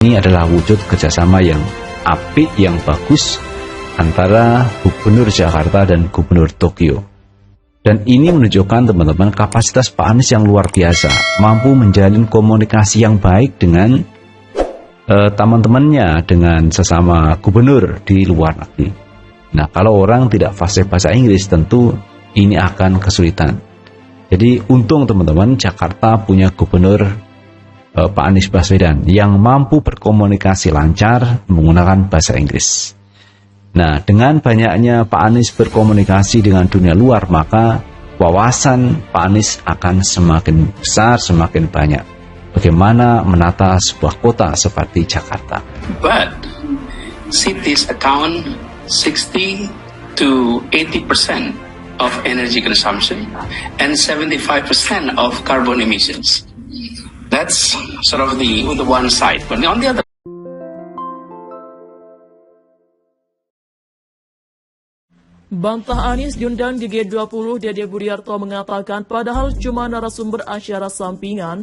Ini adalah wujud kerjasama yang apik, yang bagus antara Gubernur Jakarta dan Gubernur Tokyo. Dan ini menunjukkan teman-teman kapasitas Pak Anies yang luar biasa, mampu menjalin komunikasi yang baik dengan teman-temannya, dengan sesama gubernur di luar negeri. Nah, kalau orang tidak fasih bahasa Inggris, tentu ini akan kesulitan. Jadi untung teman-teman, Jakarta punya gubernur Pak Anies Baswedan yang mampu berkomunikasi lancar menggunakan bahasa Inggris. Nah, dengan banyaknya Pak Anies berkomunikasi dengan dunia luar, maka wawasan Pak Anies akan semakin besar, semakin banyak. Bagaimana menata sebuah kota seperti Jakarta. But cities account 60 to 80% of energy consumption and 75% of carbon emissions. That's sort of the one side. But on the other, bantah Anies diundang di G20, Dede Budiarto mengatakan padahal cuma narasumber acara sampingan.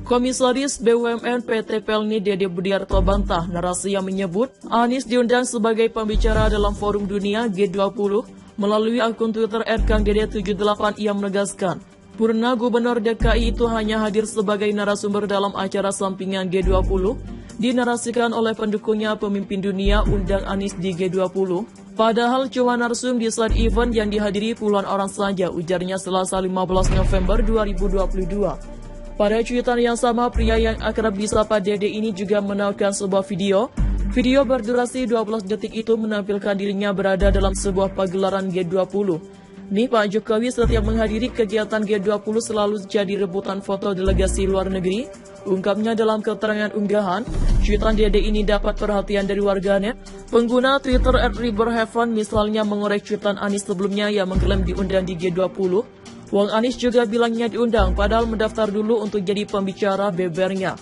Komisaris BUMN PT Pelni Dede Budiarto bantah narasi yang menyebut Anies diundang sebagai pembicara dalam forum dunia G20. Melalui akun Twitter @kangdede78 ia menegaskan, Purna Gubernur DKI itu hanya hadir sebagai narasumber dalam acara sampingan G20, dinarasikan oleh pendukungnya pemimpin dunia undang Anies di G20. Padahal cuma narsum di side event yang dihadiri puluhan orang saja, ujarnya Selasa 15 November 2022. Pada cuitan yang sama, pria yang akrab disapa Dede ini juga menampilkan sebuah video. Video berdurasi 12 detik itu menampilkan dirinya berada dalam sebuah pagelaran G20. Nih, Pak Jokowi setiap menghadiri kegiatan G20 selalu jadi rebutan foto delegasi luar negeri. Ungkapnya dalam keterangan unggahan, cuitan Dede ini dapat perhatian dari warganet. Pengguna Twitter @riberheaven misalnya mengorek cuitan Anies sebelumnya yang mengklaim diundang di G20. Wong Anies juga bilangnya diundang, padahal mendaftar dulu untuk jadi pembicara bebernya.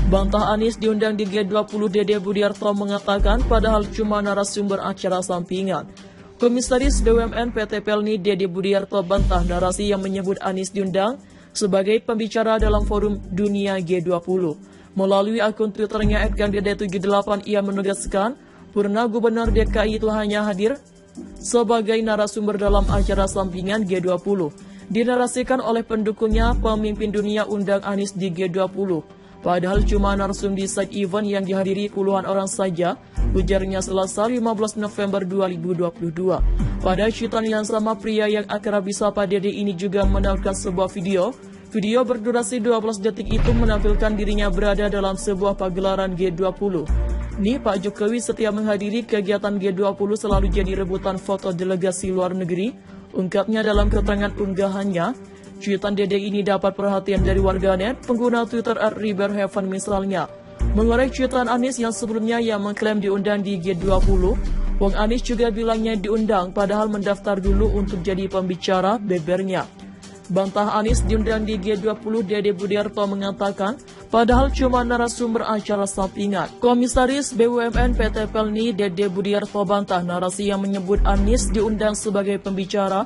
Bantah Anies diundang di G20, Dede Budiarto mengatakan padahal cuma narasumber acara sampingan. Komisaris BUMN PT Pelni Dede Budiarto bantah narasi yang menyebut Anies diundang sebagai pembicara dalam forum dunia G20. Melalui akun Twitternya @kangdede78 ia menegaskan, Purna Gubernur DKI itu hanya hadir sebagai narasumber dalam acara sampingan G20. Dinarasikan oleh pendukungnya pemimpin dunia undang Anies di G20. Padahal cuma narsum di side event yang dihadiri puluhan orang saja, ujarnya Selasa 15 November 2022. Pada cuitan yang sama, pria yang akrab disapa Dede ini juga menampilkan sebuah video. Video berdurasi 12 detik itu menampilkan dirinya berada dalam sebuah pagelaran G20. Nih, Pak Jokowi setiap menghadiri kegiatan G20 selalu jadi rebutan foto delegasi luar negeri. Ungkapnya dalam keterangan unggahannya. Cuitan Dede ini dapat perhatian dari warganet. Pengguna Twitter @riberheaven misalnya mengorek cuitan Anies yang sebelumnya yang mengklaim diundang di G20. Wong Anies juga bilangnya diundang, padahal mendaftar dulu untuk jadi pembicara bebernya. Bantah Anies diundang di G20, Dede Budiarto mengatakan padahal cuma narasumber acara sampingan. Komisaris BUMN PT Pelni Dede Budiarto bantah narasi yang menyebut Anies diundang sebagai pembicara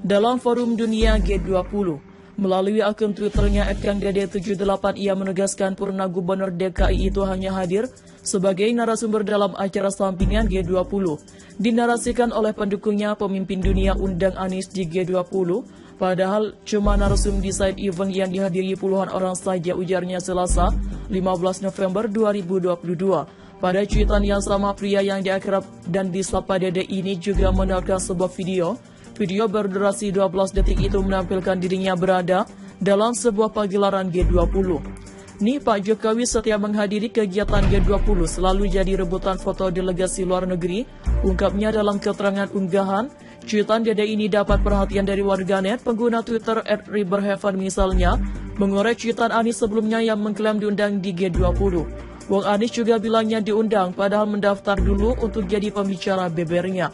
dalam forum dunia G20. Melalui akun Twitternya @kangdede78 ia menegaskan Purna Gubernur DKI itu hanya hadir sebagai narasumber dalam acara sampingan G20. Dinarasikan oleh pendukungnya pemimpin dunia undang Anies di G20. Padahal cuma narsum di side event yang dihadiri puluhan orang saja, ujarnya Selasa 15 November 2022. Pada cuitan yang sama, pria yang diakrab dan disapa Dede ini juga menampilkan sebuah video. Video berdurasi 12 detik itu menampilkan dirinya berada dalam sebuah pagelaran G20. Nih, Pak Jokowi setiap menghadiri kegiatan G20 selalu jadi rebutan foto delegasi luar negeri. Ungkapnya dalam keterangan unggahan. Cuitan Dede ini dapat perhatian dari warganet. Pengguna Twitter @riberheaven misalnya mengorek cuitan Anies sebelumnya yang mengklaim diundang di G20. Wong Anies juga bilangnya diundang, padahal mendaftar dulu untuk jadi pembicara bebernya.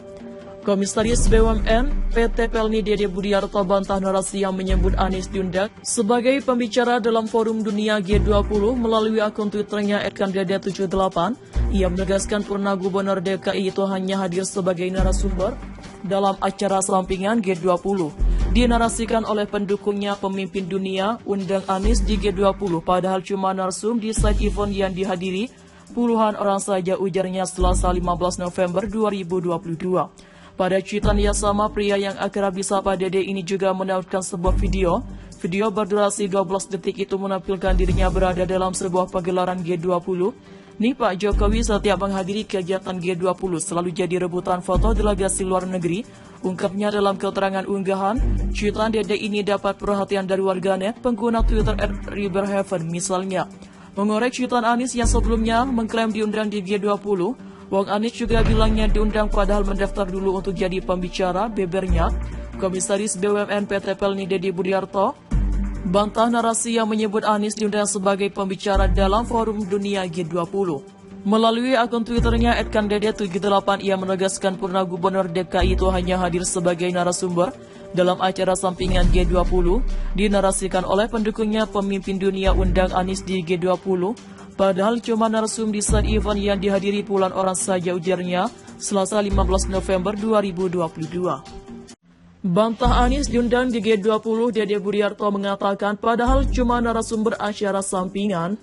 Komisaris BUMN PT Pelni Dede Budiarto bantah narasi yang menyebut Anies diundang sebagai pembicara dalam forum dunia G20. Melalui akun Twitternya @kangdede78 ia menegaskan Purna Gubernur DKI itu hanya hadir sebagai narasumber dalam acara sampingan G20. dinarasikan oleh pendukungnya pemimpin dunia undang Anies di G20 padahal cuma narsum di side event yang dihadiri puluhan orang saja, ujarnya Selasa 15 November 2022. Pada cuitan yang sama, pria yang akrab disapa Dede ini juga menautkan sebuah video. Video berdurasi 12 detik itu menampilkan dirinya berada dalam sebuah pagelaran G20. Nih Pak Jokowi setiap menghadiri kegiatan G20 selalu jadi rebutan foto delegasi luar negeri, ungkapnya dalam keterangan unggahan. Cuitan Dede ini dapat perhatian dari warganet, pengguna Twitter @riverheaven misalnya. Mengorek cuitan Anies yang sebelumnya mengklaim diundang di G20, Wong Anies juga bilangnya diundang padahal mendaftar dulu untuk jadi pembicara, bebernya. Komisaris BUMN PT Pelni Deddy Budiarto bantah narasi yang menyebut Anies diundang sebagai pembicara dalam forum dunia G20. Melalui akun Twitternya @kandede78, ia menegaskan Purna Gubernur DKI itu hanya hadir sebagai narasumber dalam acara sampingan G20, dinarasikan oleh pendukungnya pemimpin dunia undang Anies di G20, padahal cuma narsum di saat event yang dihadiri puluhan orang saja, ujarnya Selasa 15 November 2022. Bantah Anies diundang di G20, Dede Budiarto mengatakan padahal cuma narasumber acara sampingan.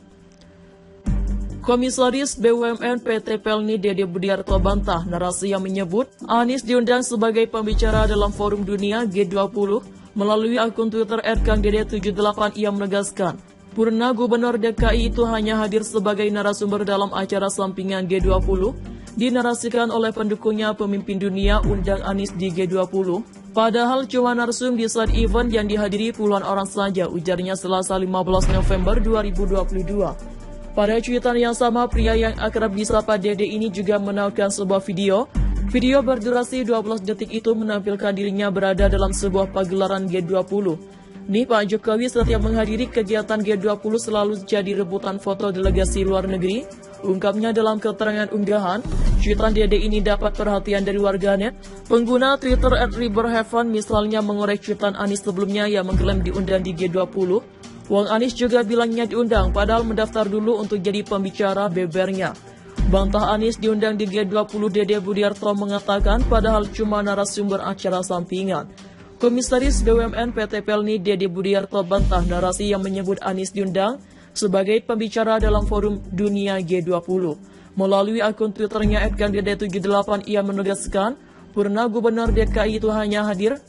Komisaris BUMN PT Pelni Dede Budiarto bantah narasi yang menyebut Anies diundang sebagai pembicara dalam forum dunia G20. Melalui akun Twitter @kangdede78, ia menegaskan Purna Gubernur DKI itu hanya hadir sebagai narasumber dalam acara sampingan G20, dinarasikan oleh pendukungnya pemimpin dunia undang Anies di G20. Padahal cuma narsum di saat event yang dihadiri puluhan orang saja, ujarnya Selasa 15 November 2022. Pada cuitan yang sama, pria yang akrab disapa Dede ini juga menautkan sebuah video. Video berdurasi 12 detik itu menampilkan dirinya berada dalam sebuah pagelaran G20. Nih Pak Jokowi setiap menghadiri kegiatan G20 selalu jadi rebutan foto delegasi luar negeri, ungkapnya dalam keterangan unggahan. Cuitan Dede ini dapat perhatian dari warganet. Pengguna Twitter @riverheaven misalnya mengorek cuitan Anies sebelumnya yang mengklaim diundang di G20. Wong Anies juga bilangnya diundang padahal mendaftar dulu untuk jadi pembicara, bebernya. Bantah Anies diundang di G20, Dede Budiarto mengatakan padahal cuma narasumber acara sampingan. Komisaris BUMN PT Pelni Dede Budiarto bantah narasi yang menyebut Anies diundang sebagai pembicara dalam forum dunia G20. Melalui akun Twitternya @kandede78, ia menegaskan Purna Gubernur DKI itu hanya hadir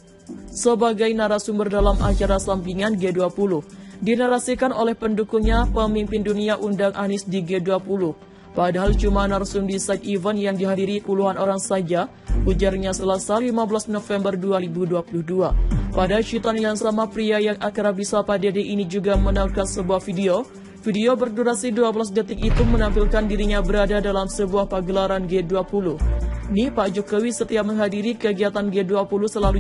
sebagai narasumber dalam acara sampingan G20, dinarasikan oleh pendukungnya pemimpin dunia undang Anies di G20, padahal cuma narsum di side event yang dihadiri puluhan orang saja, ujarnya Selasa 15 November 2022. Pada cuitan yang sama, pria yang akrab disapa Dede ini juga menampilkan sebuah video. Video berdurasi 12 detik itu menampilkan dirinya berada dalam sebuah pagelaran G20. Nih Pak Jokowi setiap menghadiri kegiatan G20 selalu